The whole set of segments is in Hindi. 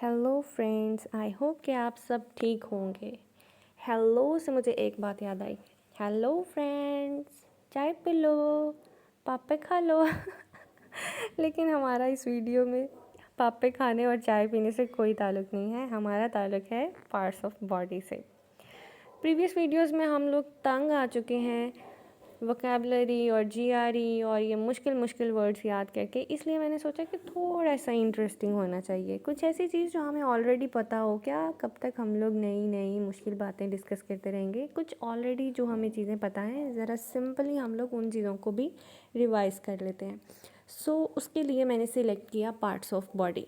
हेलो फ्रेंड्स, आई होप कि आप सब ठीक होंगे। हेलो से मुझे एक बात याद आई। हेलो फ्रेंड्स, चाय पी लो, पापे खा लो। लेकिन हमारा इस वीडियो में पापे खाने और चाय पीने से कोई ताल्लुक़ नहीं है। हमारा ताल्लुक़ है पार्ट्स ऑफ बॉडी से। प्रीवियस वीडियोस में हम लोग तंग आ चुके हैं वोकेबलरी और जीआरई और ये मुश्किल मुश्किल वर्ड्स याद करके, इसलिए मैंने सोचा कि थोड़ा सा इंटरेस्टिंग होना चाहिए, कुछ ऐसी चीज़ जो हमें ऑलरेडी पता हो। क्या कब तक हम लोग नई नई मुश्किल बातें डिस्कस करते रहेंगे? कुछ ऑलरेडी जो हमें चीज़ें पता हैं, ज़रा सिंपली हम लोग उन चीज़ों को भी रिवाइज कर लेते हैं। सो उसके लिए मैंने सिलेक्ट किया parts of body.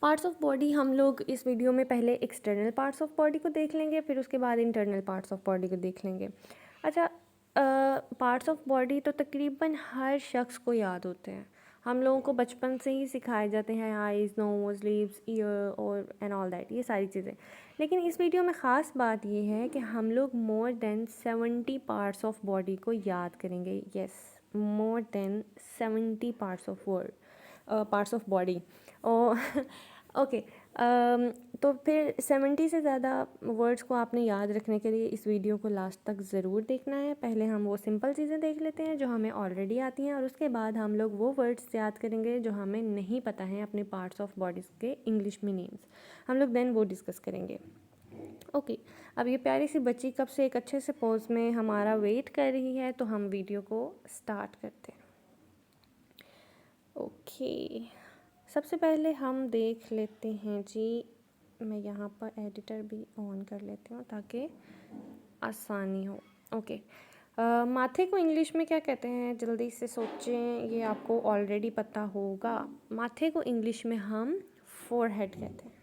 Parts of body हम लोग इस वीडियो में पहले एक्सटर्नल पार्ट्स ऑफ बॉडी को देख लेंगे, फिर उसके बाद इंटरनल पार्ट्स ऑफ बॉडी को देख लेंगे। अच्छा, पार्ट्स ऑफ बॉडी तो तकरीबन हर शख्स को याद होते हैं। हम लोगों को बचपन से ही सिखाए जाते हैं, आइज़, नोज़, लिप्स, ईयर और एंड ऑल दैट, ये सारी चीज़ें। लेकिन इस वीडियो में ख़ास बात ये है कि हम लोग more than 70 parts of body को याद करेंगे। Yes, more than 70 parts of body. और ओके, तो फिर 70 से ज़्यादा वर्ड्स को आपने याद रखने के लिए इस वीडियो को लास्ट तक ज़रूर देखना है। पहले हम वो सिंपल चीज़ें देख लेते हैं जो हमें ऑलरेडी आती हैं, और उसके बाद हम लोग वो वर्ड्स याद करेंगे जो हमें नहीं पता हैं अपने पार्ट्स ऑफ बॉडीज़ के इंग्लिश में नेम्स। हम लोग देन वो डिस्कस करेंगे। ओके, अब ये प्यारी सी बच्ची कब से एक अच्छे से पोज में हमारा वेट कर रही है, तो हम वीडियो को स्टार्ट करते हैं। ओके, सबसे पहले हम देख लेते हैं जी, मैं यहाँ पर एडिटर भी ऑन कर लेती हूँ ताकि आसानी हो। ओके, माथे को इंग्लिश में क्या कहते हैं? जल्दी से सोचें, ये आपको ऑलरेडी पता होगा। माथे को इंग्लिश में हम फोरहेड कहते हैं,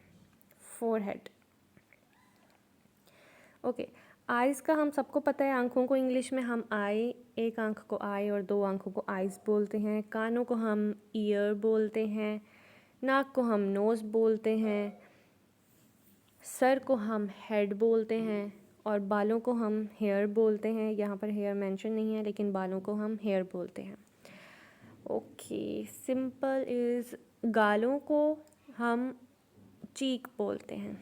फोरहेड। ओके, आइज़ का हम सबको पता है, आँखों को इंग्लिश में हम आई, एक आँख को आई और दो आँखों को आइज़ बोलते हैं। कानों को हम ईयर बोलते हैं, नाक को हम नोज़ बोलते हैं, सर को हम हेड बोलते हैं, और बालों को हम हेयर बोलते हैं। यहाँ पर हेयर मेंशन नहीं है, लेकिन बालों को हम हेयर बोलते हैं। ओके, सिंपल इज़, गालों को हम चीक बोलते हैं,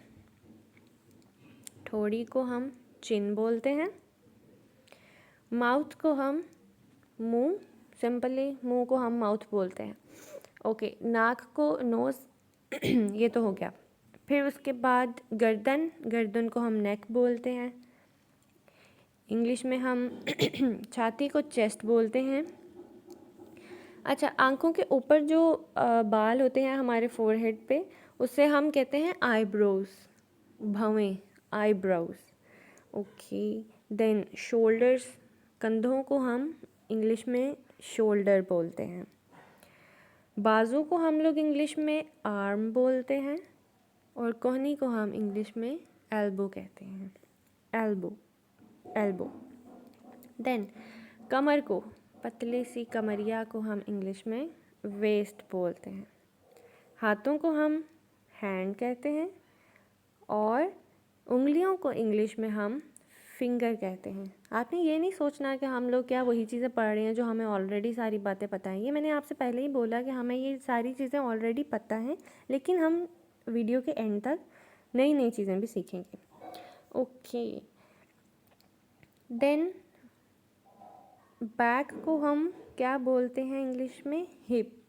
ठोड़ी को हम चिन बोलते हैं, माउथ को हम मुंह, सिंपली मुंह को हम माउथ बोलते हैं। ओके, नाक को नोज़, ये तो हो गया। फिर उसके बाद गर्दन, गर्दन को हम नेक बोलते हैं। इंग्लिश में हम छाती को चेस्ट बोलते हैं। अच्छा, आँखों के ऊपर जो बाल होते हैं हमारे फोरहेड पे, उससे हम कहते हैं आईब्रोज, भवें, आईब्रोज। ओके, देन शोल्डर्स, कंधों को हम इंग्लिश में शोल्डर बोलते हैं। बाजू को हम लोग इंग्लिश में आर्म बोलते हैं, और कोहनी को हम इंग्लिश में एल्बो कहते हैं, एल्बो, एल्बो। देन कमर को, पतली सी कमरिया को हम इंग्लिश में वेस्ट बोलते हैं। हाथों को हम हैंड कहते हैं, और उंगलियों को इंग्लिश में हम फिंगर कहते हैं। आपने ये नहीं सोचना कि हम लोग क्या वही चीज़ें पढ़ रहे हैं जो हमें ऑलरेडी सारी बातें पता हैं। ये मैंने आपसे पहले ही बोला कि हमें ये सारी चीज़ें ऑलरेडी पता हैं, लेकिन हम वीडियो के एंड तक नई नई चीज़ें भी सीखेंगे। ओके, देन बैक को हम क्या बोलते हैं इंग्लिश में? हिप।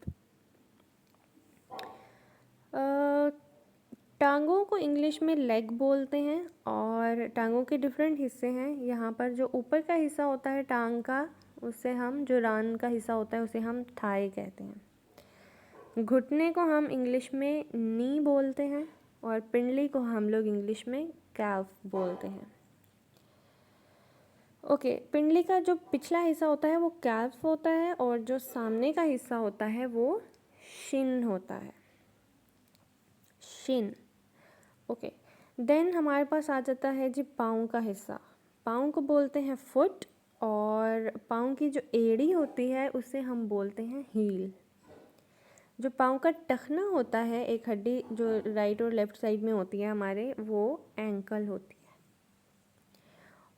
टांगों को इंग्लिश में लेग बोलते हैं, और टांगों के डिफरेंट हिस्से हैं। यहाँ पर जो ऊपर का हिस्सा होता है टांग का, उससे हम, जो रान का हिस्सा होता है उसे हम थाई कहते हैं। घुटने को हम इंग्लिश में नी बोलते हैं, और पिंडली को हम लोग इंग्लिश में कैल्फ बोलते हैं। ओके, पिंडली का जो पिछला हिस्सा होता है वो कैल्फ होता है, और जो सामने का हिस्सा होता है वो शिन होता है, शिन। ओके, देन हमारे पास आ जाता है जी पाँव का हिस्सा। पाँव को बोलते हैं फुट, और पाँव की जो एड़ी होती है उसे हम बोलते हैं हील। जो पाँव का टखना होता है, एक हड्डी जो राइट और लेफ़्ट साइड में होती है हमारे, वो एंकल होती है।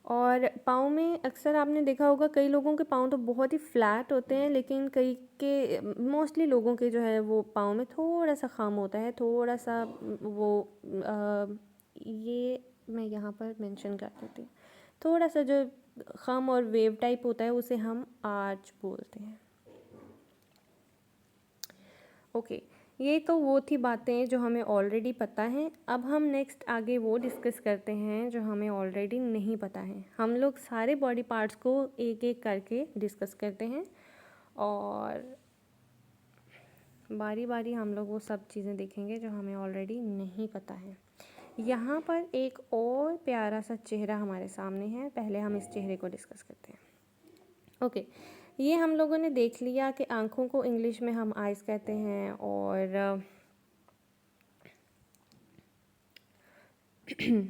और पाँव में अक्सर आपने देखा होगा कई लोगों के पाँव तो बहुत ही फ्लैट होते हैं, लेकिन कई के मोस्टली लोगों के जो है वो पाँव में थोड़ा सा खाम होता है, थोड़ा सा वो ये मैं यहाँ पर मेंशन कर देती हूँ। थोड़ा सा जो खाम और वेव टाइप होता है उसे हम आर्च बोलते हैं। ओके, ये तो वो थी बातें जो हमें ऑलरेडी पता हैं। अब हम नेक्स्ट आगे वो डिस्कस करते हैं जो हमें ऑलरेडी नहीं पता है। हम लोग सारे बॉडी पार्ट्स को एक एक करके डिस्कस करते हैं और बारी बारी हम लोग वो सब चीज़ें देखेंगे जो हमें ऑलरेडी नहीं पता है। यहाँ पर एक और प्यारा सा चेहरा हमारे सामने है, पहले हम इस चेहरे को डिस्कस करते हैं। ओके, ये हम लोगों ने देख लिया कि आँखों को इंग्लिश में हम आइज़ कहते हैं और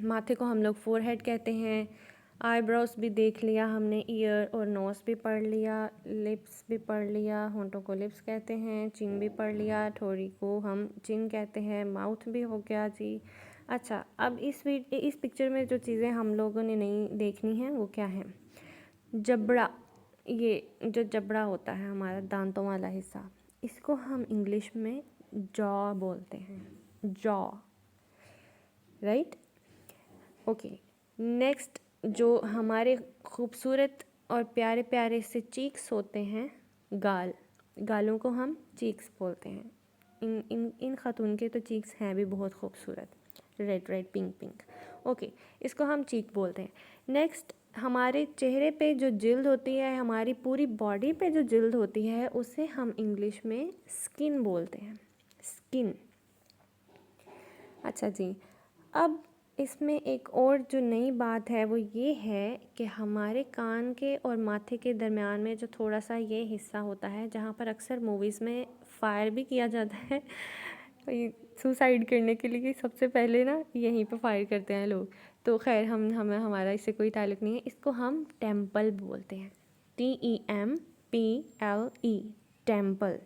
माथे को हम लोग फोरहेड कहते हैं। आईब्रोज भी देख लिया हमने, ईयर और नोज़ भी पढ़ लिया, लिप्स भी पढ़ लिया, होंठों को लिप्स कहते हैं, चिन भी पढ़ लिया, ठोड़ी को हम चिन कहते हैं, माउथ भी हो गया जी। अच्छा, अब इस पिक्चर में जो चीज़ें हम लोगों ने नहीं देखनी है वो क्या है? जबड़ा। ये जो जबड़ा होता है हमारा दांतों वाला हिस्सा, इसको हम इंग्लिश में जॉ बोलते हैं, जॉ, राइट। ओके, नेक्स्ट जो हमारे खूबसूरत और प्यारे प्यारे से चीक्स होते हैं, गाल, गालों को हम चीक्स बोलते हैं। इन खातून के तो चीक्स हैं भी बहुत खूबसूरत, red red pink pink. Okay, इसको हम चीक बोलते हैं। नेक्स्ट, हमारे चेहरे पे जो जिल्द होती है, हमारी पूरी बॉडी पे जो जिल्द होती है, उसे हम इंग्लिश में स्किन बोलते हैं, स्किन। अच्छा जी, अब इसमें एक और जो नई बात है वो ये है कि हमारे कान के और माथे के दरमियान में जो थोड़ा सा ये हिस्सा होता है, जहाँ पर अक्सर मूवीज़ में फायर भी किया जाता है, सुसाइड करने के लिए सबसे पहले ना यहीं पे फायर करते हैं लोग। तो खैर हमारा इससे कोई ताल्लुक़ नहीं है। इसको हम टेम्पल बोलते हैं, TEMPLE, टेम्पल।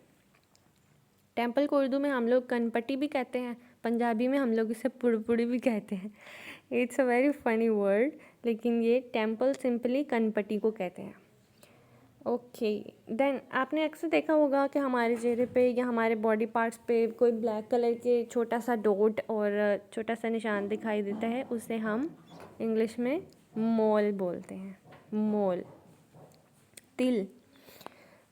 टेम्पल को उर्दू में हम लोग कनपट्टी भी कहते हैं, पंजाबी में हम लोग इसे पुड़पुड़ी भी कहते हैं। It's a very funny word, लेकिन ये टेम्पल सिंपली कनपट्टी को कहते हैं। ओके, देन आपने अक्सर देखा होगा कि हमारे चेहरे पे या हमारे बॉडी पार्ट्स पे कोई ब्लैक कलर के छोटा सा डॉट और छोटा सा निशान दिखाई देता है, उसे हम इंग्लिश में मोल बोलते हैं, मोल, तिल।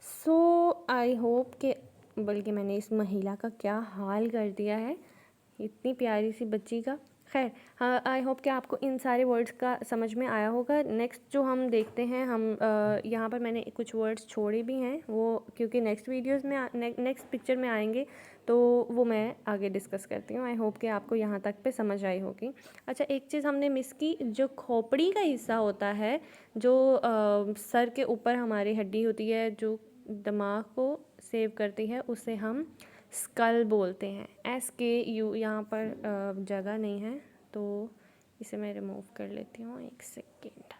सो आई होप कि, बल्कि मैंने इस महिला का क्या हाल कर दिया है, इतनी प्यारी सी बच्ची का। खैर, हाँ, आई होप कि आपको इन सारे वर्ड्स का समझ में आया होगा। नेक्स्ट जो हम देखते हैं, हम यहाँ पर मैंने कुछ वर्ड्स छोड़े भी हैं, वो क्योंकि नेक्स्ट वीडियोस में नेक्स्ट पिक्चर में आएंगे, तो वो मैं आगे डिस्कस करती हूँ। आई होप कि आपको यहाँ तक पे समझ आई होगी। अच्छा, एक चीज़ हमने मिस की, जो खोपड़ी का हिस्सा होता है, जो सर के ऊपर हमारी हड्डी होती है जो दिमाग को सेव करती है, उसे हम स्कल बोलते हैं, SKU। यहाँ पर जगह नहीं है तो इसे मैं रिमूव कर लेती हूँ, एक सेकेंड।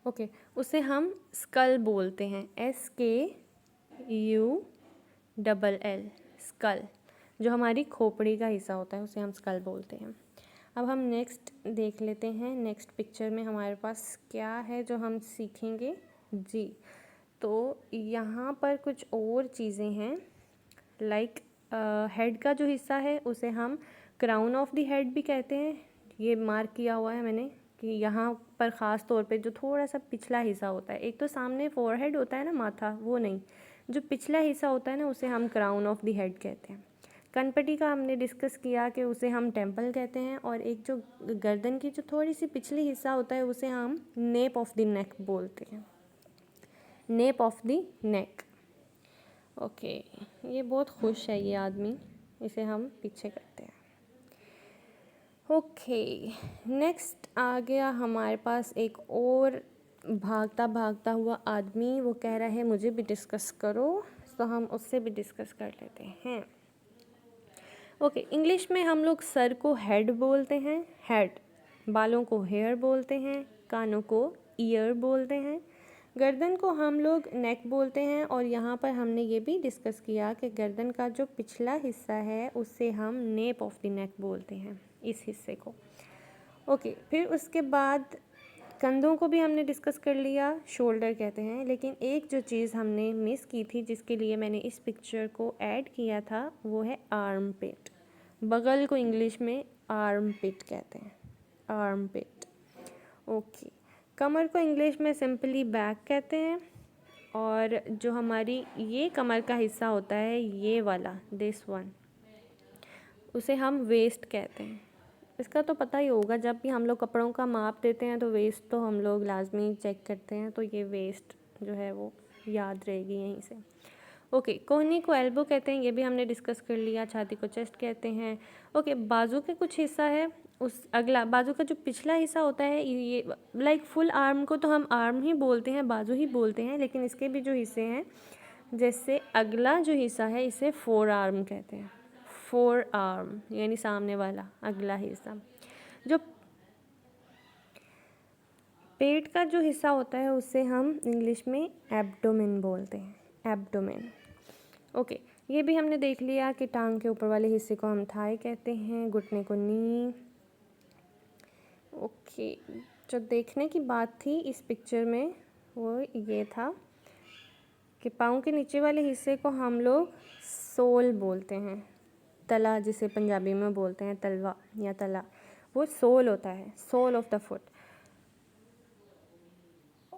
ओके, उसे हम स्कल बोलते हैं, SKULL, स्कल। जो हमारी खोपड़ी का हिस्सा होता है उसे हम स्कल बोलते हैं। अब हम नेक्स्ट देख लेते हैं, नेक्स्ट पिक्चर में हमारे पास क्या है जो हम सीखेंगे जी। तो यहाँ पर कुछ और चीज़ें हैं, लाइक हेड का जो हिस्सा है उसे हम क्राउन ऑफ द हेड भी कहते हैं। ये मार्क किया हुआ है मैंने कि यहाँ पर ख़ास तौर पे जो थोड़ा सा पिछला हिस्सा होता है, एक तो सामने फोरहेड होता है ना, माथा, वो नहीं, जो पिछला हिस्सा होता है ना उसे हम क्राउन ऑफ द हेड कहते हैं। कनपट्टी का हमने डिस्कस किया कि उसे हम टेम्पल कहते हैं, और एक जो गर्दन की जो थोड़ी सी पिछली हिस्सा होता है उसे हम नेप ऑफ द नेक बोलते हैं, nap of the neck. Okay, ये बहुत खुश है ये आदमी, इसे हम पीछे करते हैं। ओके, नेक्स्ट आ गया हमारे पास एक और भागता भागता हुआ आदमी, वो कह रहा है मुझे भी डिस्कस करो, तो हम उससे भी डिस्कस कर लेते हैं। ओके, इंग्लिश में हम लोग सर को हेड बोलते हैं, हेड, बालों को हेयर बोलते हैं, कानों को ईयर बोलते हैं, गर्दन को हम लोग नेक बोलते हैं, और यहाँ पर हमने ये भी डिस्कस किया कि गर्दन का जो पिछला हिस्सा है उसे हम नेप ऑफ द नेक बोलते हैं, इस हिस्से को। ओके, फिर उसके बाद कंधों को भी हमने डिस्कस कर लिया, शोल्डर कहते हैं। लेकिन एक जो चीज़ हमने मिस की थी, जिसके लिए मैंने इस पिक्चर को ऐड किया था, वो है आर्म पिट। बगल को इंग्लिश में आर्म पिट कहते हैं, आर्म पिट। ओके, कमर को इंग्लिश में सिंपली बैक कहते हैं। और जो हमारी ये कमर का हिस्सा होता है, ये वाला, दिस वन, उसे हम वेस्ट कहते हैं। इसका तो पता ही होगा, जब भी हम लोग कपड़ों का माप देते हैं तो वेस्ट तो हम लोग लाजमी चेक करते हैं, तो ये वेस्ट जो है वो याद रहेगी यहीं से। ओके, कोहनी को एल्बो कहते हैं, ये भी हमने डिस्कस कर लिया। छाती को चेस्ट कहते हैं। ओके, बाजू के कुछ हिस्सा है, उस अगला बाजू का जो पिछला हिस्सा होता है, ये लाइक फुल आर्म को तो हम आर्म ही बोलते हैं, बाजू ही बोलते हैं, लेकिन इसके भी जो हिस्से हैं, जैसे अगला जो हिस्सा है, इसे फोर आर्म कहते हैं। फोर आर्म यानी सामने वाला अगला हिस्सा। जो पेट का जो हिस्सा होता है, उसे हम इंग्लिश में एब्डोमेन बोलते हैं, एब्डोमेन। ओके, ये भी हमने देख लिया कि टांग के ऊपर वाले हिस्से को हम थाई कहते हैं, घुटने को नी। ओके, जो देखने की बात थी इस पिक्चर में वो ये था कि पाँव के नीचे वाले हिस्से को हम लोग सोल बोलते हैं, तला जिसे पंजाबी में बोलते हैं, तलवा या तला, वो सोल होता है, सोल ऑफ द फुट।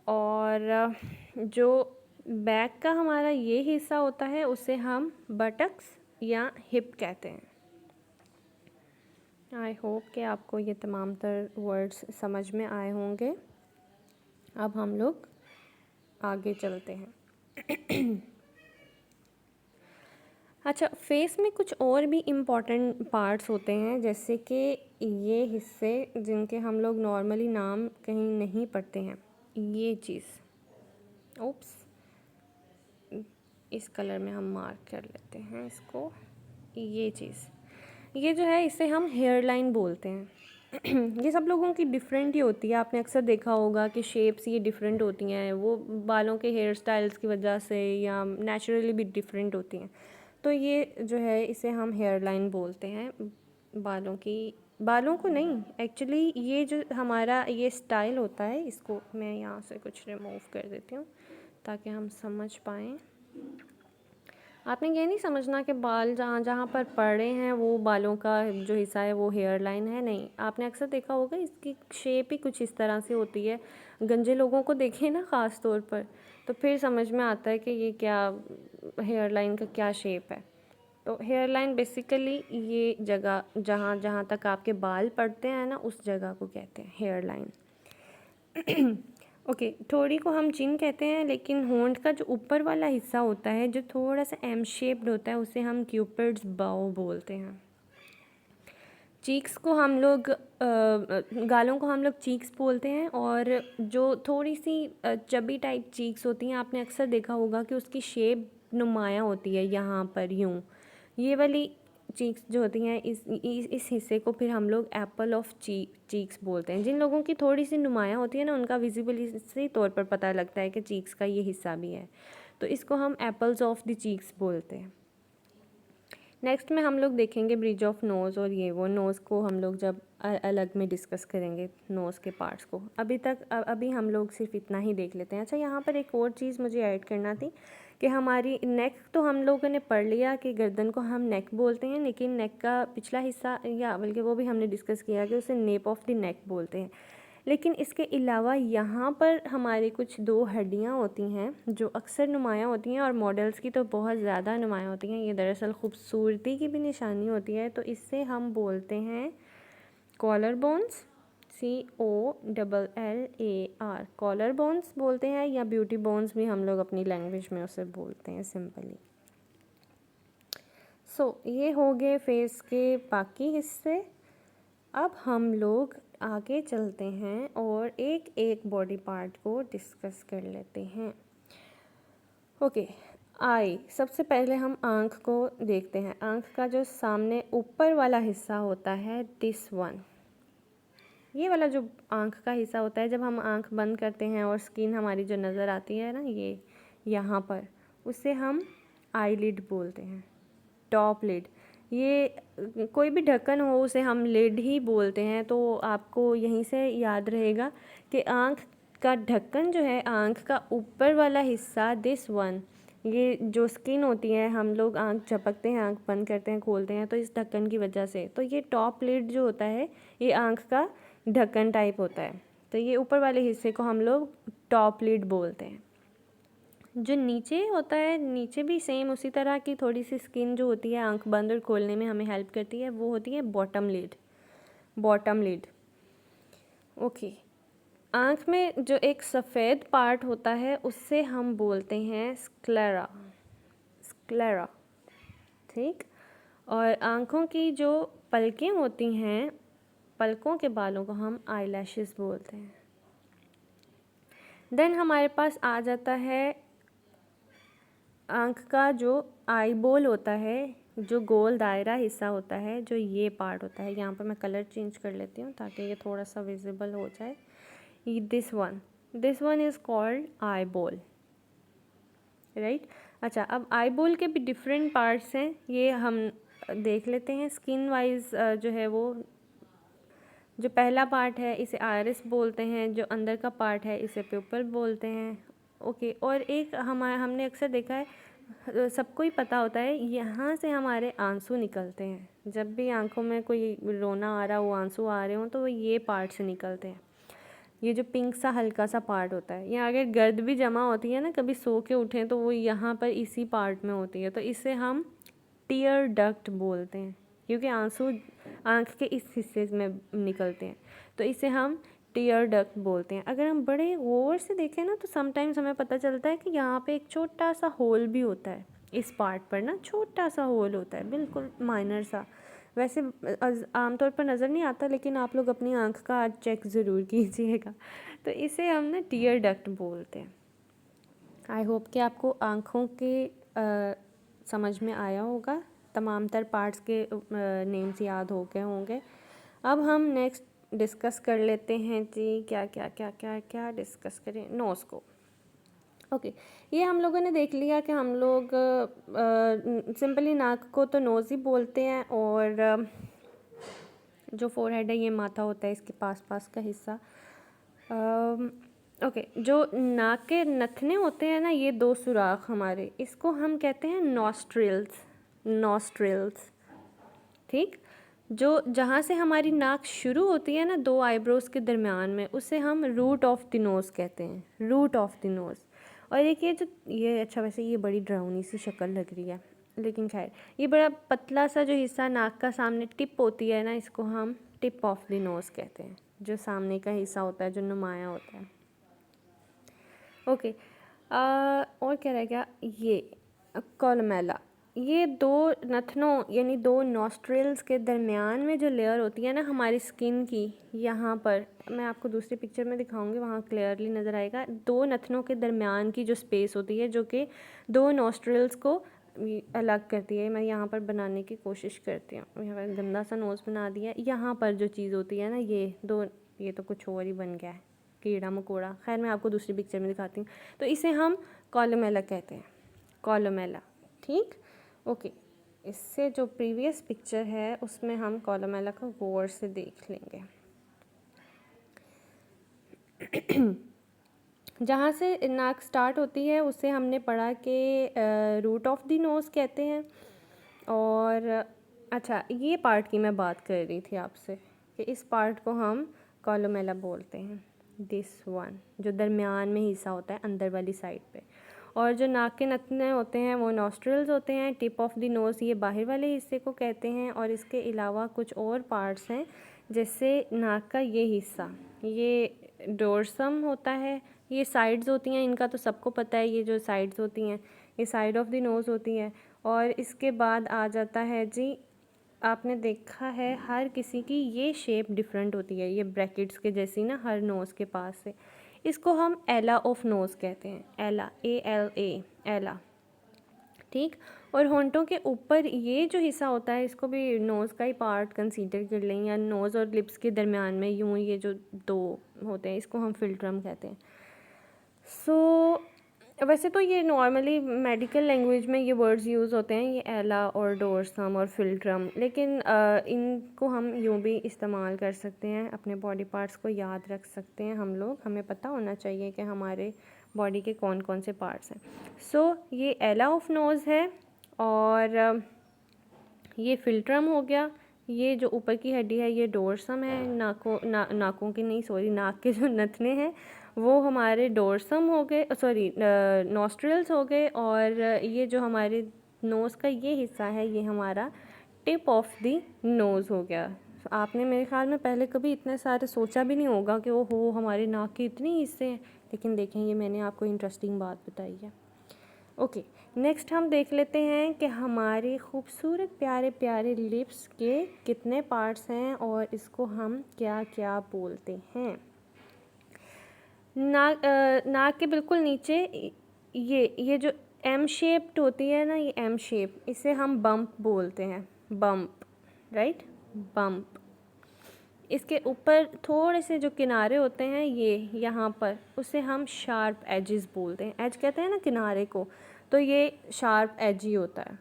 और जो बैक का हमारा ये हिस्सा होता है, उसे हम बटक्स या हिप कहते हैं। आई होप कि आपको ये तमाम तर वर्ड्स समझ में आए होंगे। अब हम लोग आगे चलते हैं। अच्छा, फेस में कुछ और भी इम्पॉर्टेंट पार्ट्स होते हैं, जैसे कि ये हिस्से जिनके हम लोग नॉर्मली नाम कहीं नहीं पढ़ते हैं। ये चीज़, ओप्स, इस कलर में हम मार्क कर लेते हैं इसको। ये चीज़, ये जो है, इसे हम हेयर लाइन बोलते हैं। ये सब लोगों की डिफरेंट ही होती है। आपने अक्सर देखा होगा कि शेप्स ये डिफरेंट होती हैं, वो बालों के हेयर स्टाइल्स की वजह से या नेचुरली भी डिफरेंट होती हैं। तो ये जो है, इसे हम हेयर लाइन बोलते हैं। बालों को नहीं, एक्चुअली ये जो हमारा ये स्टाइल होता है, इसको मैं यहाँ से कुछ रिमूव कर देती हूँ ताकि हम समझ पाएँ। आपने ये नहीं समझना कि बाल जहाँ जहाँ पर पड़े हैं वो बालों का जो हिस्सा है वो हेयर लाइन है, नहीं। आपने अक्सर देखा होगा इसकी शेप ही कुछ इस तरह से होती है। गंजे लोगों को देखें ना ख़ास तौर पर, तो फिर समझ में आता है कि ये क्या हेयर लाइन का क्या शेप है। तो हेयर लाइन बेसिकली ये जगह जहाँ जहाँ तक आपके बाल पड़ते हैं ना, उस जगह को कहते हैं हेयर लाइन। ओके, ठोड़ी को हम चिन कहते हैं, लेकिन होंठ का जो ऊपर वाला हिस्सा होता है, जो थोड़ा सा एम शेप्ड होता है, उसे हम क्यूपिड्स बाउ बोलते हैं। चीक्स को हम लोग गालों को हम लोग चीक्स बोलते हैं। और जो थोड़ी सी चबी टाइप चीक्स होती हैं, आपने अक्सर देखा होगा कि उसकी शेप नुमाया होती है यहाँ पर यूँ। ये वाली चीक्स जो होती हैं, इस हिस्से को फिर हम लोग एप्पल ऑफ चीक्स बोलते हैं। जिन लोगों की थोड़ी सी नुमाया होती है ना, उनका विजिबली तौर पर पता लगता है कि चीक्स का ये हिस्सा भी है, तो इसको हम एप्पल्स ऑफ द चीक्स बोलते हैं। नेक्स्ट में हम लोग देखेंगे ब्रिज ऑफ नोज़, और ये वो नोज़ को हम लोग जब अलग में डिस्कस करेंगे नोज़ के पार्ट्स को। अभी हम लोग सिर्फ इतना ही देख लेते हैं। अच्छा, यहाँ पर एक और चीज़ मुझे ऐड करना थी कि हमारी नेक तो हम लोगों ने पढ़ लिया कि गर्दन को हम नेक बोलते हैं, लेकिन नेक का पिछला हिस्सा, या बल्कि वो भी हमने डिस्कस किया कि उसे नेप ऑफ द नेक बोलते हैं। लेकिन इसके अलावा यहाँ पर हमारे कुछ दो हड्डियाँ होती हैं जो अक्सर नुमाया होती हैं, और मॉडल्स की तो बहुत ज़्यादा नुमाया होती हैं। ये दरअसल खूबसूरती की भी निशानी होती है। तो इससे हम बोलते हैं collar bones, COLLAR, collar bones बोलते हैं, या ब्यूटी बोन्स भी हम लोग अपनी लैंग्वेज में उसे बोलते हैं सिंपली। ये हो गए फेस के बाकी हिस्से। अब हम लोग आगे चलते हैं और एक एक बॉडी पार्ट को डिस्कस कर लेते हैं। ओके, आई, सबसे पहले हम आँख को देखते हैं। आँख का जो सामने ऊपर वाला हिस्सा होता है, दिस वन, ये वाला जो आँख का हिस्सा होता है, जब हम आँख बंद करते हैं और स्किन हमारी जो नज़र आती है ना, ये यहाँ पर, उसे हम आई लिड बोलते हैं, टॉप लिड। ये कोई भी ढक्कन हो उसे हम लिड ही बोलते हैं। तो आपको यहीं से याद रहेगा कि आँख का ढक्कन जो है, आँख का ऊपर वाला हिस्सा, दिस वन, ये जो स्किन होती है, हम लोग आँख झपकते हैं, आँख बंद करते हैं, खोलते हैं तो इस ढक्कन की वजह से। तो ये टॉप लिड जो होता है ये आँख का ढक्कन टाइप होता है। तो ये ऊपर वाले हिस्से को हम लोग टॉप लिड बोलते हैं। जो नीचे होता है, नीचे भी सेम उसी तरह की थोड़ी सी स्किन जो होती है आंख बंद और खोलने में हमें हेल्प करती है, वो होती है bottom lid. Bottom lid, okay. आँख में जो एक सफ़ेद पार्ट होता है उससे हम बोलते हैं स्क्लेरा। स्क्लेरा, ठीक। और आँखों की जो पलकें होती हैं, पलकों के बालों को हम आईलैशेस बोलते हैं। देन हमारे पास आ जाता है आँख का जो आई बॉल होता है, जो गोल दायरा हिस्सा होता है, जो ये पार्ट होता है। यहाँ पर मैं कलर चेंज कर लेती हूँ ताकि ये थोड़ा सा विजिबल हो जाए। ये this one is called eye ball, right. अच्छा, अब आई बॉल के भी डिफरेंट पार्ट्स हैं, ये हम देख लेते हैं स्किन वाइज। जो है वो जो पहला पार्ट है इसे आयरिस बोलते हैं, जो अंदर का पार्ट है इसे प्यूपल बोलते हैं, ओके। और एक हमने अक्सर देखा है, सबको ही पता होता है, यहाँ से हमारे आंसू निकलते हैं। जब भी आंखों में कोई रोना आ रहा हो, आंसू आ रहे हों, तो वो ये पार्ट से निकलते हैं। ये जो पिंक सा हल्का सा पार्ट होता है, या अगर गर्द भी जमा होती है ना, कभी सो के उठें तो वो यहाँ पर इसी पार्ट में होती है, तो इसे हम टीयर डक्ट बोलते हैं, क्योंकि आंसू आँख के इस हिस्से में निकलते हैं, तो इसे हम टीयर डक्ट बोलते हैं। अगर हम बड़े गौर से देखें ना, तो समटाइम्स हमें पता चलता है कि यहाँ पे एक छोटा सा होल भी होता है, इस पार्ट पर ना छोटा सा होल होता है, बिल्कुल माइनर सा। वैसे आमतौर पर नज़र नहीं आता, लेकिन आप लोग अपनी आँख का आज चेक ज़रूर कीजिएगा। तो इसे हम ना टीयर डक्ट बोलते हैं। आई होप कि आपको आँखों के समझ में आया होगा, तमाम तर पार्ट्स के नेम्स याद हो गए होंगे। अब हम नेक्स्ट डिस्कस कर लेते हैं जी, क्या क्या क्या क्या क्या डिस्कस करें, नोज़ को। ओके, ये हम लोगों ने देख लिया कि हम लोग सिंपली नाक को तो नोज़ ही बोलते हैं, और जो फोरहेड है ये माथा होता है, इसके पास पास का हिस्सा। ओके, जो नाक के नथने होते हैं ना, ये दो सुराख हमारे, इसको हम कहते हैं नॉस्ट्रिल्स। नॉस्ट्रिल्स, ठीक। जो जहाँ से हमारी नाक शुरू होती है ना, दो आईब्रोज के दरमियान में, उसे हम रूट ऑफ द नोज़ कहते हैं, रूट ऑफ द नोज़। और एक ये अच्छा, वैसे ये बड़ी डरावनी सी शक्ल लग रही है, लेकिन खैर ये बड़ा पतला सा जो हिस्सा नाक का सामने टिप होती है ना, इसको हम टिप ऑफ द नोज़ कहते हैं, जो सामने का हिस्सा होता है, जो नुमाया होता है, ओके। और क्या रह गया, ये कोलमेला। ये दो नथनों यानी दो नॉस्ट्रिल्स के दरमियान में जो लेयर होती है ना हमारी स्किन की, यहाँ पर मैं आपको दूसरी पिक्चर में दिखाऊंगी, वहाँ क्लियरली नज़र आएगा। दो नथनों के दरमियान की जो स्पेस होती है, जो कि दो नॉस्ट्रिल्स को अलग करती है, मैं यहाँ पर बनाने की कोशिश करती हूँ। यहाँ पर गंदा सा नोज़ बना दिया। यहाँ पर जो चीज़ होती है ना, ये दो, ये तो कुछ और ही बन गया है, कीड़ा मकोड़ा। खैर मैं आपको दूसरी पिक्चर में दिखाती हूँ। तो इसे हम कोलमेला कहते हैं, कोलमेला, ठीक, ओके। इससे जो प्रीवियस पिक्चर है उसमें हम कोलमेला को गौर से देख लेंगे। जहाँ से नाक स्टार्ट होती है उसे हमने पढ़ा कि रूट ऑफ द नोज़ कहते हैं। और अच्छा, ये पार्ट की मैं बात कर रही थी आपसे कि इस पार्ट को हम कोलमेला बोलते हैं, दिस वन, जो दरमियान में हिस्सा होता है अंदर वाली साइड पे। और जो नाक के नथने होते हैं वो नॉस्ट्रिल्स होते हैं, टिप ऑफ द नोज़ ये बाहर वाले हिस्से को कहते हैं। और इसके अलावा कुछ और पार्ट्स हैं, जैसे नाक का ये हिस्सा, ये डोर्सम होता है, ये साइड्स होती हैं, इनका तो सबको पता है, ये जो साइड्स होती हैं ये साइड ऑफ द नोज़ होती हैं। और इसके बाद आ जाता है जी, आपने देखा है हर किसी की ये शेप डिफरेंट होती है, ये ब्रैकेट्स के जैसी ना, हर नोज़ के पास से। इसको हम एला ऑफ नोज़ कहते हैं, एला, ALA, एला, ठीक। और होंठों के ऊपर ये जो हिस्सा होता है, इसको भी नोज़ का ही पार्ट कंसीडर कर लें, या नोज़ और लिप्स के दरमियान में यूँ ये जो दो होते हैं, इसको हम फिल्ट्रम कहते हैं। सो वैसे तो ये नॉर्मली मेडिकल लैंग्वेज में ये वर्ड्स यूज़ होते हैं, ये एला और डोर्सम और फिल्ट्रम, लेकिन इनको हम यूँ भी इस्तेमाल कर सकते हैं, अपने बॉडी पार्ट्स को याद रख सकते हैं हम लोग। हमें पता होना चाहिए कि हमारे बॉडी के कौन कौन से पार्ट्स हैं। सो ये एला ऑफ नोज़ है, और ये फिल्ट्रम हो गया। ये जो ऊपर की हड्डी है ये डोर्सम है। नाकों की नहीं, सॉरी, नाक के जो नथने हैं वो हमारे डोर्सम हो गए, सॉरी नॉस्ट्रिल्स हो गए। और ये जो हमारे नोज़ का ये हिस्सा है ये हमारा टिप ऑफ द नोज़ हो गया। आपने मेरे ख्याल में पहले कभी इतने सारे सोचा भी नहीं होगा कि वो हो हमारे नाक के इतने हिस्से हैं, लेकिन देखें ये मैंने आपको इंटरेस्टिंग बात बताई है। ओके, नेक्स्ट हम देख लेते हैं कि हमारे खूबसूरत प्यारे प्यारे लिप्स के कितने पार्ट्स हैं और इसको हम क्या क्या बोलते हैं। नाक के बिल्कुल नीचे ये जो एम शेप्ड होती है ना, ये एम शेप, इसे हम बम्प बोलते हैं, बम्प, राइट, बम्प। इसके ऊपर थोड़े से जो किनारे होते हैं ये यहाँ पर, उसे हम शार्प एजेस बोलते हैं। एज कहते हैं ना किनारे को, तो ये शार्प एज ही होता है।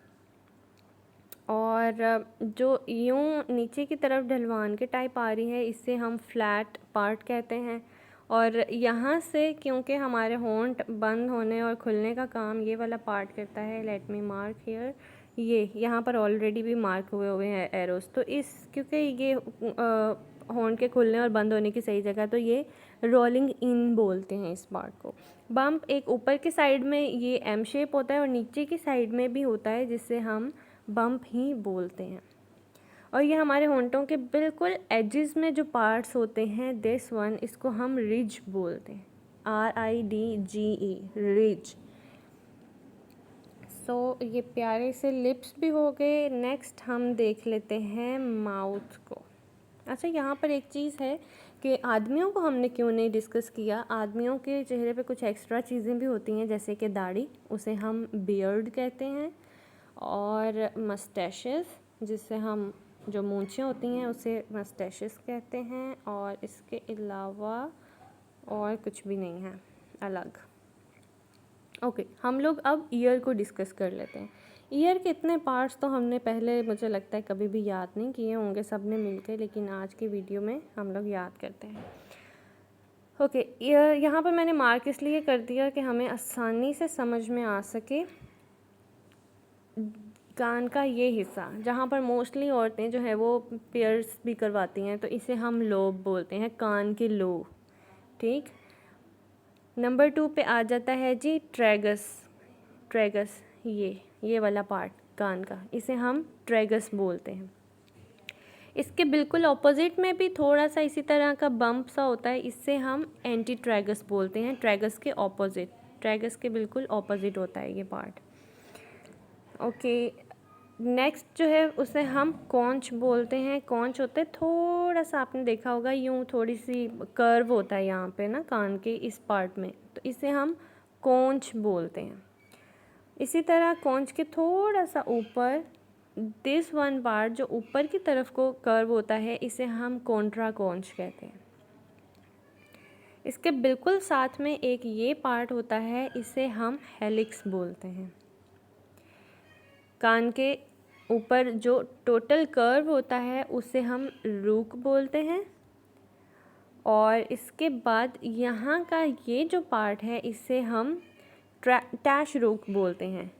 और जो यूँ नीचे की तरफ ढलवान के टाइप आ रही है इसे हम फ्लैट पार्ट कहते हैं। और यहाँ से क्योंकि हमारे होंठ बंद होने और खुलने का काम ये वाला पार्ट करता है, लेट मी मार्क हियर, ये यहाँ पर ऑलरेडी भी मार्क हुए हैं एरोस। तो इस क्योंकि ये होंठ के खुलने और बंद होने की सही जगह, तो ये रोलिंग इन बोलते हैं इस पार्ट को। बम्प एक ऊपर की साइड में ये एम शेप होता है और नीचे की साइड में भी होता है, जिससे हम बम्प ही बोलते हैं। और ये हमारे होंठों के बिल्कुल एजेस में जो पार्ट्स होते हैं, दिस वन, इसको हम रिज बोलते हैं, RIDGE, रिज। सो ये प्यारे से लिप्स भी हो गए। नेक्स्ट हम देख लेते हैं माउथ को। अच्छा, यहाँ पर एक चीज़ है कि आदमियों को हमने क्यों नहीं डिस्कस किया। आदमियों के चेहरे पे कुछ एक्स्ट्रा चीज़ें भी होती हैं, जैसे कि दाढ़ी, उसे हम बियर्ड कहते हैं, और मस्टैशेस, जिससे हम जो मूंछें होती हैं उसे मस्टैशेस कहते हैं। और इसके अलावा और कुछ भी नहीं है अलग। ओके, हम लोग अब ईयर को डिस्कस कर लेते हैं। ईयर के इतने पार्ट्स तो हमने पहले, मुझे लगता है, कभी भी याद नहीं किए होंगे सब ने मिलकर, लेकिन आज की वीडियो में हम लोग याद करते हैं। ओके, यहाँ पर मैंने मार्क इसलिए कर दिया कि हमें आसानी से समझ में आ सके। कान का ये हिस्सा जहाँ पर मोस्टली औरतें जो है वो पियर्स भी करवाती हैं, तो इसे हम लोब बोलते हैं, कान के लोब, ठीक। नंबर 2 पे आ जाता है जी ट्रैगस। ट्रैगस ये वाला पार्ट कान का, इसे हम ट्रैगस बोलते हैं। इसके बिल्कुल ऑपोजिट में भी थोड़ा सा इसी तरह का बम्प सा होता है, इससे हम एंटी ट्रैगस बोलते हैं। ट्रैगस के ऑपोजिट, ट्रैगस के बिल्कुल ऑपोजिट होता है ये पार्ट। ओके, नेक्स्ट जो है उसे हम कॉन्च बोलते हैं। कॉन्च होते हैं थोड़ा सा, आपने देखा होगा यूँ थोड़ी सी कर्व होता है यहाँ पे ना कान के इस पार्ट में, तो इसे हम कॉन्च बोलते हैं। इसी तरह कॉन्च के थोड़ा सा ऊपर दिस वन पार्ट जो ऊपर की तरफ को कर्व होता है, इसे हम कॉन्ट्रा कॉन्च कहते हैं। इसके बिल्कुल साथ में एक ये पार्ट होता है, इसे हम हेलिक्स बोलते हैं। कान के ऊपर जो टोटल कर्व होता है उसे हम रूक बोलते हैं। और इसके बाद यहाँ का ये जो पार्ट है इसे हम टैश रूक बोलते हैं।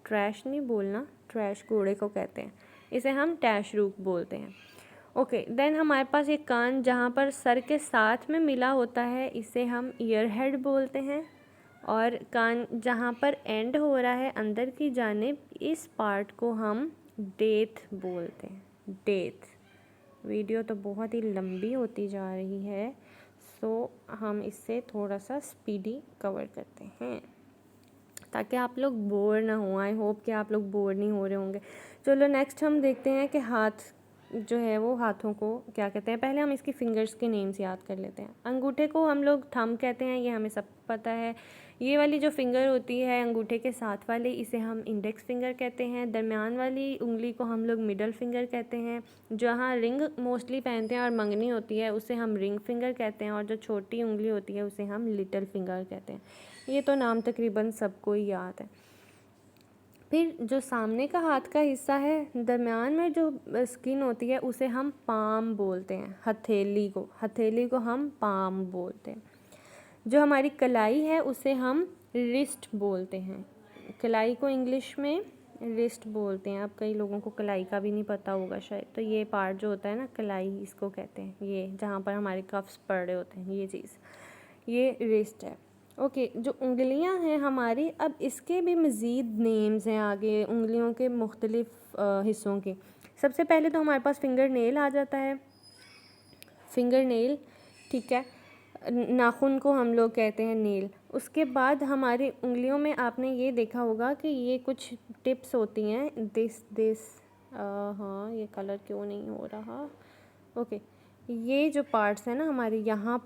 ट्रैश नहीं बोलना, ट्रैश कूड़े को कहते हैं, इसे हम टैश रूक बोलते हैं। ओके, देन हमारे पास एक कान जहाँ पर सर के साथ में मिला होता है, इसे हम ईयर हेड बोलते हैं। और कान जहाँ पर एंड हो रहा है अंदर की जानिब, इस पार्ट को हम डेथ बोलते हैं। डेथ। वीडियो तो बहुत ही लंबी होती जा रही है, सो हम इससे थोड़ा सा स्पीडी कवर करते हैं ताकि आप लोग बोर ना हो। आई होप कि आप लोग बोर नहीं हो रहे होंगे। चलो नेक्स्ट हम देखते हैं कि हाथ जो है वो हाथों को क्या कहते हैं। पहले हम इसकी फिंगर्स के नेम्स याद कर लेते हैं। अंगूठे को हम लोग थंब कहते हैं, ये हमें सब पता है। ये वाली जो फिंगर होती है अंगूठे के साथ वाली, इसे हम इंडेक्स फिंगर कहते हैं। दरमियान वाली उंगली को हम लोग मिडल फिंगर कहते हैं। जहाँ रिंग मोस्टली पहनते हैं और मंगनी होती है उसे हम रिंग फिंगर कहते हैं। और जो छोटी उंगली होती है उसे हम लिटिल फिंगर कहते हैं। ये तो नाम तकरीबन सबको ही याद है। फिर जो सामने का हाथ का हिस्सा है, दरमियान में जो स्किन होती है उसे हम पाम बोलते हैं। हथेली को हम पाम बोलते हैं। जो हमारी कलाई है उसे हम रिस्ट बोलते हैं। कलाई को इंग्लिश में रिस्ट बोलते हैं। अब कई लोगों को कलाई का भी नहीं पता होगा शायद, तो ये पार्ट जो होता है ना, कलाई इसको कहते हैं। ये जहाँ पर हमारे कफ्स पड़ रहे होते हैं, ये चीज़, ये रिस्ट है। ओके, जो उंगलियां हैं हमारी, अब इसके भी मज़ीद नेम्स हैं आगे, उंगलियों के मुख्तलिफ हिस्सों के। सबसे पहले तो हमारे पास फिंगर नेल आ जाता है। फिंगर नेल, ठीक है, नाखून को हम लोग कहते हैं नेल। उसके बाद हमारी उंगलियों में आपने ये देखा होगा कि ये कुछ टिप्स होती हैं, दिस हाँ, ये कलर क्यों नहीं हो रहा, ओके। ये जो पार्ट्स हैं ना हमारे, यहाँ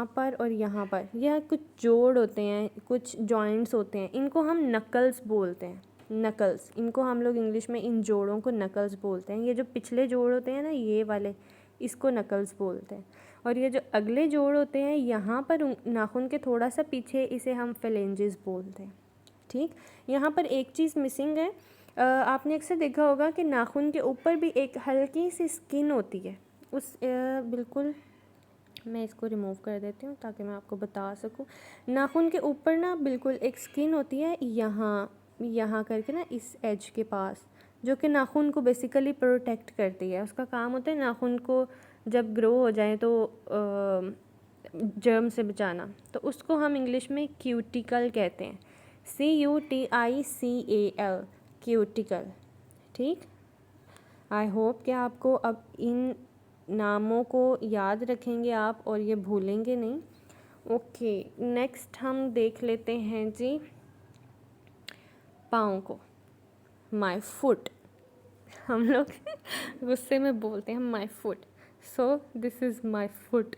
पर और यहाँ पर, यह कुछ जोड़ होते हैं, कुछ जॉइंट्स होते हैं, इनको हम नकल्स बोलते हैं। नकल्स, इनको हम लोग इंग्लिश में इन जोड़ों को नकल्स बोलते हैं। ये जो पिछले जोड़ होते हैं ना, ये वाले, इसको नकल्स बोलते हैं। और ये जो अगले जोड़ होते हैं यहाँ पर नाखून के थोड़ा सा पीछे, इसे हम फेलेंजेस बोलते हैं। ठीक, यहाँ पर एक चीज़ मिसिंग है। आपने अक्सर देखा होगा कि नाखून के ऊपर भी एक हल्की सी स्किन होती है। बिल्कुल, मैं इसको रिमूव कर देती हूँ ताकि मैं आपको बता सकूँ। नाखून के ऊपर ना बिल्कुल एक स्किन होती है, यहाँ करके ना, इस एज के पास, जो कि नाखून को बेसिकली प्रोटेक्ट करती है। उसका काम होता है नाखून को जब ग्रो हो जाए तो जर्म से बचाना। तो उसको हम इंग्लिश में क्यूटिकल कहते हैं, CUTICAL, क्यूटिकल। ठीक, आई होप कि आपको अब इन नामों को याद रखेंगे आप और ये भूलेंगे नहीं। ओके, नेक्स्ट हम देख लेते हैं जी पाँव को, माय फुट। हम लोग गुस्से में बोलते हैं my foot, so this is my foot.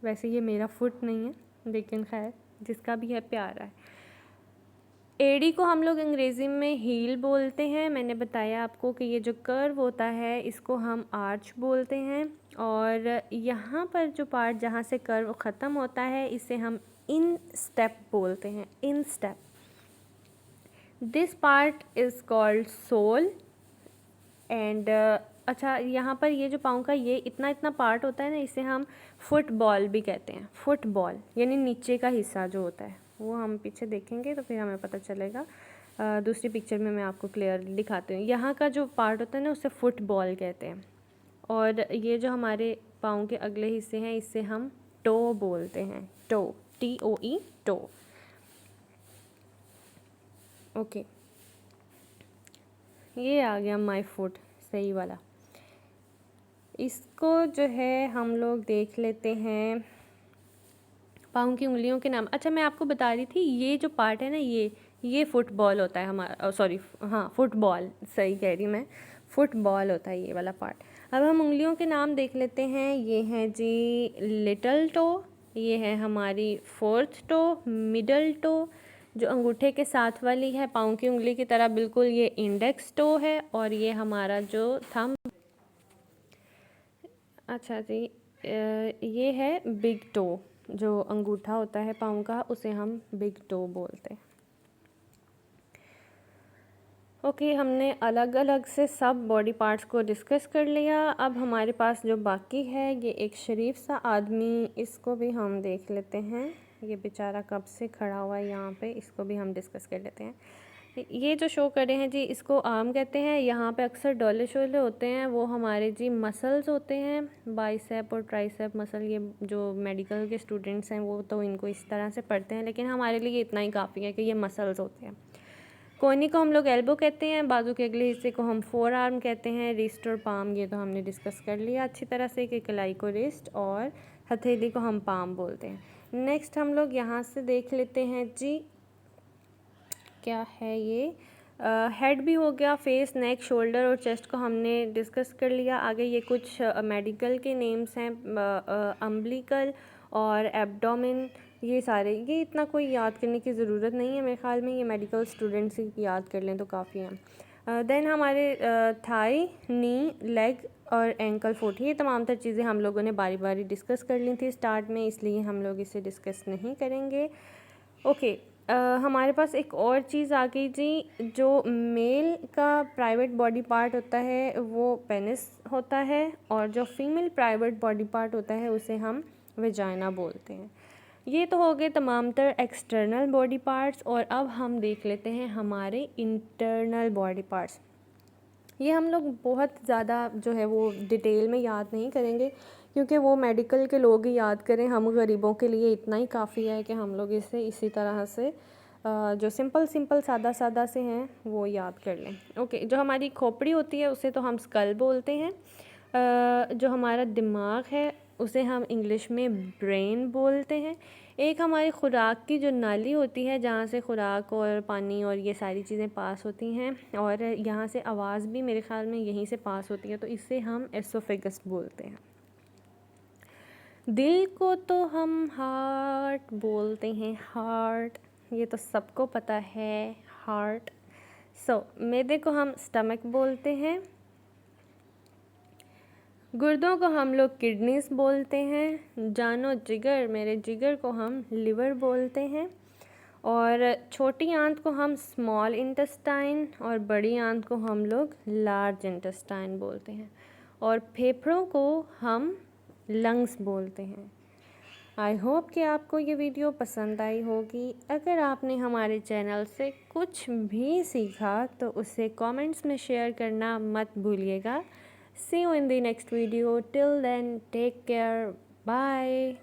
वैसे ये मेरा फुट नहीं है, लेकिन खैर जिसका भी है प्यारा है। एड़ी को हम लोग अंग्रेज़ी में हील बोलते हैं। मैंने बताया आपको कि ये जो कर्व होता है इसको हम आर्च बोलते हैं। और यहाँ पर जो पार्ट जहाँ से कर्व ख़त्म होता है इसे हम इनस्टेप बोलते हैं, instep. This part is called sole. And अच्छा, यहाँ पर ये जो पाँव का ये इतना पार्ट होता है ना, इसे हम फुटबॉल भी कहते हैं। फुटबॉल यानी नीचे का हिस्सा जो होता है, वो हम पीछे देखेंगे तो फिर हमें पता चलेगा। दूसरी पिक्चर में मैं आपको क्लियरली दिखाती हूँ। यहाँ का जो पार्ट होता है ना, उसे फुटबॉल कहते हैं। और ये जो हमारे पाँव के अगले हिस्से हैं, इससे हम टो बोलते हैं, टो, TOE, टो। ओके, ये आ गया माय फुट, सही वाला। इसको जो है हम लोग देख लेते हैं पाँव की उंगलियों के नाम। अच्छा, मैं आपको बता रही थी, ये जो पार्ट है ना, ये फुटबॉल होता है हमारा, सॉरी, हाँ, फुटबॉल, सही कह रही मैं, फुटबॉल होता है ये वाला पार्ट। अब हम उंगलियों के नाम देख लेते हैं। ये हैं जी लिटिल टो, ये है हमारी फोर्थ टो, मिडल टो, जो अंगूठे के साथ वाली है पाँव की उंगली की तरह बिल्कुल, ये इंडेक्स टो है। और ये हमारा जो थंब, अच्छा जी, ये है बिग टो, जो अंगूठा होता है पाँव का, उसे हम बिग टो बोलते हैं। ओके, हमने अलग अलग से सब बॉडी पार्ट्स को डिस्कस कर लिया। अब हमारे पास जो बाकी है, ये एक शरीफ सा आदमी, इसको भी हम देख लेते हैं। ये बेचारा कब से खड़ा हुआ है यहाँ पे, इसको भी हम डिस्कस कर लेते हैं। ये जो शो कर रहे हैं जी, इसको आर्म कहते हैं। यहाँ पे अक्सर डोले शोले होते हैं, वो हमारे जी मसल्स होते हैं, बाइसेप और ट्राइसेप मसल। ये जो मेडिकल के स्टूडेंट्स हैं वो तो इनको इस तरह से पढ़ते हैं, लेकिन हमारे लिए इतना ही काफ़ी है कि ये मसल्स होते हैं। कोहनी को हम लोग एल्बो कहते हैं, बाजू के अगले हिस्से को हम फोर आर्म कहते हैं। रिस्ट और पाम, ये तो हमने डिस्कस कर लिया अच्छी तरह से कि कलाई को रिस्ट और हथेली को हम पाम बोलते हैं। नेक्स्ट हम लोग यहाँ से देख लेते हैं जी, क्या है ये, हेड भी हो गया, फेस, नेक, शोल्डर और चेस्ट को हमने डिस्कस कर लिया। आगे ये कुछ मेडिकल के नेम्स हैं, अम्बिलिकल और एब्डोमेन, ये सारे, ये इतना कोई याद करने की ज़रूरत नहीं है मेरे ख़्याल में, ये मेडिकल स्टूडेंट्स ही याद कर लें तो काफ़ी हैं। देन हमारे थाई, नी, लेग और एंकल फुट, ये तमाम तर चीज़ें हम लोगों ने बारी बारी डिस्कस कर ली थी स्टार्ट में, इसलिए हम लोग इसे डिस्कस नहीं करेंगे। ओके, हमारे पास एक और चीज़ आ गई जी। जो मेल का प्राइवेट बॉडी पार्ट होता है वो पेनिस होता है, और जो फीमेल प्राइवेट बॉडी पार्ट होता है उसे हम वेजाइना बोलते हैं। ये तो हो गए तमाम तर एक्सटर्नल बॉडी पार्ट्स, और अब हम देख लेते हैं हमारे इंटरनल बॉडी पार्ट्स। ये हम लोग बहुत ज़्यादा जो है वो डिटेल में याद नहीं करेंगे, क्योंकि वो मेडिकल के लोग ही याद करें। हम गरीबों के लिए इतना ही काफ़ी है कि हम लोग इसे इसी तरह से जो सिंपल सिंपल सादा सादा से हैं वो याद कर लें। ओके, जो हमारी खोपड़ी होती है उसे तो हम स्कल बोलते हैं। जो हमारा दिमाग है उसे हम इंग्लिश में ब्रेन बोलते हैं। एक हमारी खुराक की जो नाली होती है, जहाँ से खुराक और पानी और ये सारी चीज़ें पास होती हैं, और यहाँ से आवाज़ भी मेरे ख़्याल में यहीं से पास होती है, तो इसे हम एसोफेगस बोलते हैं। दिल को तो हम हार्ट बोलते हैं, हार्ट, ये तो सबको पता है, हार्ट। मैदे को हम स्टमक बोलते हैं। गुर्दों को हम लोग किडनीज बोलते हैं। जानो जिगर, मेरे जिगर को हम लिवर बोलते हैं। और छोटी आंत को हम स्मॉल इंटेस्टाइन, और बड़ी आंत को हम लोग लार्ज इंटेस्टाइन बोलते हैं। और फेफड़ों को हम लंग्स बोलते हैं। आई होप कि आपको ये वीडियो पसंद आई होगी। अगर आपने हमारे चैनल से कुछ भी सीखा तो उसे कमेंट्स में शेयर करना मत भूलिएगा। See you in the next video. Till then, take care. Bye.